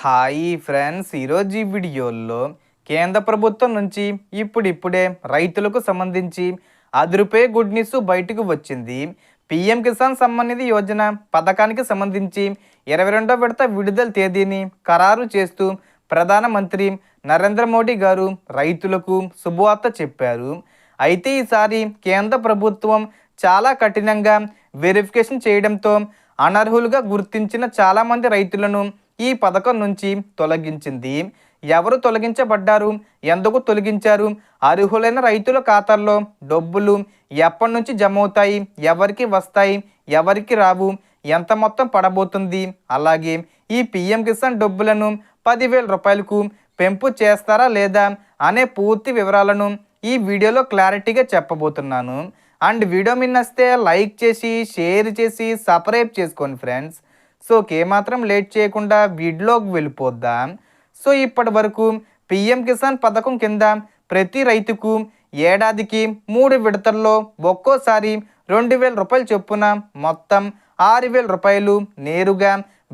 Hi friends, ఈరోజు ఈ వీడియోలో కేంద్ర ప్రభుత్వం నుంచి ఇప్పుడిప్పుడే రైతులకు సంబంధించి అదిరిపోయే గుడ్ న్యూస్ బయటకు వచ్చింది. పీఎం కిసాన్ సమ్మాన్ నిధి యోజన పథకానికి సంబంధించి 22వ విడత విడుదల తేదీని ఖరారు చేస్తూ ప్రధానమంత్రి నరేంద్ర మోడీ గారు రైతులకు శుభవార్త చెప్పారు. అయితే ఈసారి కేంద్ర ప్రభుత్వం చాలా కఠినంగా వెరిఫికేషన్ చేయడంతో అనర్హులుగా గుర్తించిన చాలామంది రైతులను ఈ పథకం నుంచి తొలగించింది. ఎవరు తొలగించబడ్డారు, ఎందుకు తొలగించారు, అర్హులైన రైతుల ఖాతాల్లో డబ్బులు ఎప్పటి నుంచి జమ అవుతాయి, ఎవరికి వస్తాయి, ఎవరికి రావు, ఎంత మొత్తం పడబోతుంది, అలాగే ఈ పీఎం కిసాన్ డబ్బులను 10,000 రూపాయలకు పెంపు చేస్తారా లేదా అనే పూర్తి వివరాలను ఈ వీడియోలో క్లారిటీగా చెప్పబోతున్నాను. అండ్ వీడియో మీ నచ్చితే లైక్ చేసి షేర్ చేసి సబ్స్క్రైబ్ చేసుకోండి ఫ్రెండ్స్. సో ఏమాత్రం లేట్ చేయకుండా వీడియోకి వెళ్ళిపోద్దాం. సో ఇప్పటి వరకు పిఎం కిసాన్ పథకం కింద ప్రతి రైతుకు ఏడాదికి 3 విడతల్లో ఒక్కోసారి 2,000 రూపాయలు చొప్పున మొత్తం 6,000 రూపాయలు నేరుగా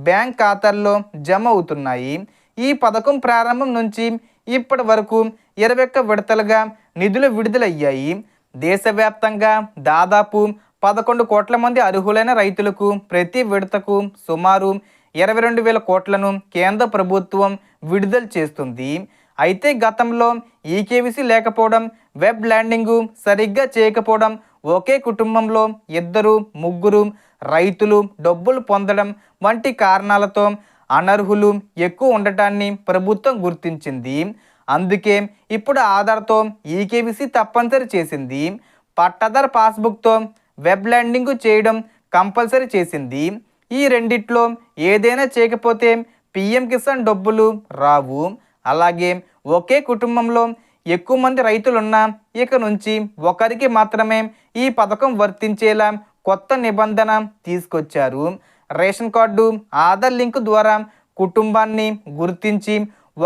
బ్యాంక్ ఖాతాల్లో జమ అవుతున్నాయి. ఈ పథకం ప్రారంభం నుంచి ఇప్పటి వరకు 21 విడతలుగా నిధులు విడుదలయ్యాయి. దేశవ్యాప్తంగా దాదాపు 11 కోట్ల మంది అర్హులైన రైతులకు ప్రతి విడతకు సుమారు 22,000 కోట్లను కేంద్ర ప్రభుత్వం విడుదల చేస్తుంది. అయితే గతంలో ఈకేవీసీ లేకపోవడం, వెబ్ ల్యాండింగు సరిగ్గా చేయకపోవడం, ఒకే కుటుంబంలో 2-3 రైతులు డబ్బులు పొందడం వంటి కారణాలతో అనర్హులు ఎక్కువ ఉండటాన్ని ప్రభుత్వం గుర్తించింది. అందుకే ఇప్పుడు ఆధార్తో ఈకేవీసీ తప్పనిసరి చేసింది. పట్టాదారు పాస్బుక్తో వెబ్ ల్యాండింగ్ చేయడం కంపల్సరీ చేసింది. ఈ రెండిట్లో ఏదైనా చేయకపోతే పీఎం కిసాన్ డబ్బులు రావు. అలాగే ఒకే కుటుంబంలో ఎక్కువ మంది రైతులున్నా ఇక నుంచి ఒకరికి మాత్రమే ఈ పథకం వర్తించేలా కొత్త నిబంధన తీసుకొచ్చారు. రేషన్ కార్డు, ఆధార్ లింక్ ద్వారా కుటుంబాన్ని గుర్తించి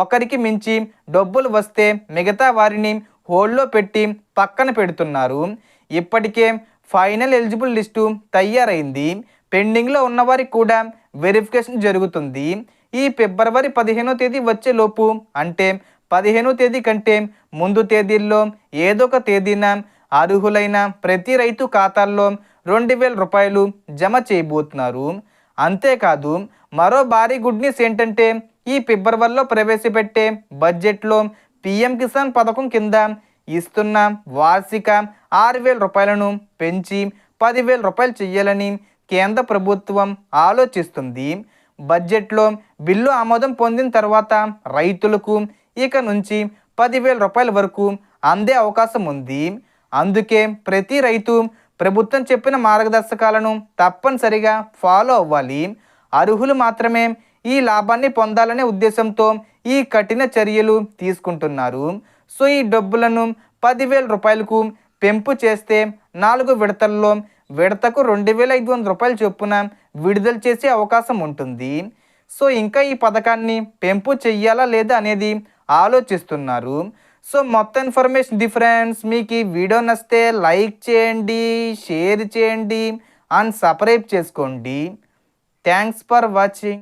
ఒకరికి మించి డబ్బులు వస్తే మిగతా వారిని హోల్డ్లో పెట్టి పక్కన పెడుతున్నారు. ఇప్పటికే ఫైనల్ ఎలిజిబుల్ లిస్టు తయారైంది. పెండింగ్లో ఉన్నవారికి కూడా వెరిఫికేషన్ జరుగుతుంది. ఈ ఫిబ్రవరి 15వ తేదీ వచ్చేలోపు, అంటే 15వ తేదీ కంటే ముందు తేదీల్లో ఏదో ఒక తేదీన అర్హులైన ప్రతి రైతు ఖాతాల్లో 2,000 రూపాయలు జమ చేయబోతున్నారు. అంతేకాదు మరో భారీ గుడ్ న్యూస్ ఏంటంటే ఈ ఫిబ్రవరిలో ప్రవేశపెట్టే బడ్జెట్లో పీఎం కిసాన్ పథకం కింద ఇస్తున్న వార్షిక 6,000 రూపాయలను పెంచి 10,000 రూపాయలు చేయాలని కేంద్ర ప్రభుత్వం ఆలోచిస్తుంది. బడ్జెట్లో బిల్లు ఆమోదం పొందిన తర్వాత రైతులకు ఇక నుంచి 10,000 రూపాయల వరకు అందే అవకాశం ఉంది. అందుకే ప్రతి రైతు ప్రభుత్వం చెప్పిన మార్గదర్శకాలను తప్పనిసరిగా ఫాలో అవ్వాలి. అర్హులు మాత్రమే ఈ లాభాన్ని పొందాలనే ఉద్దేశంతో ఈ కఠిన చర్యలు తీసుకుంటున్నారు. సో ఈ డబ్బులను 10,000 రూపాయలకు పెంపు చేస్తే 4 విడతల్లో విడతకు 2,500 రూపాయల చొప్పున విడుదల చేసే అవకాశం ఉంటుంది. సో ఇంకా ఈ పథకాన్ని పెంపు చెయ్యాలా లేదా అనేది ఆలోచిస్తున్నారు. సో మొత్తం ఇన్ఫర్మేషన్ డిఫరెన్స్. మీకు ఈ వీడియో నచ్చితే లైక్ చేయండి, షేర్ చేయండి అండ్ సబ్స్క్రైబ్ చేసుకోండి. Thanks for watching.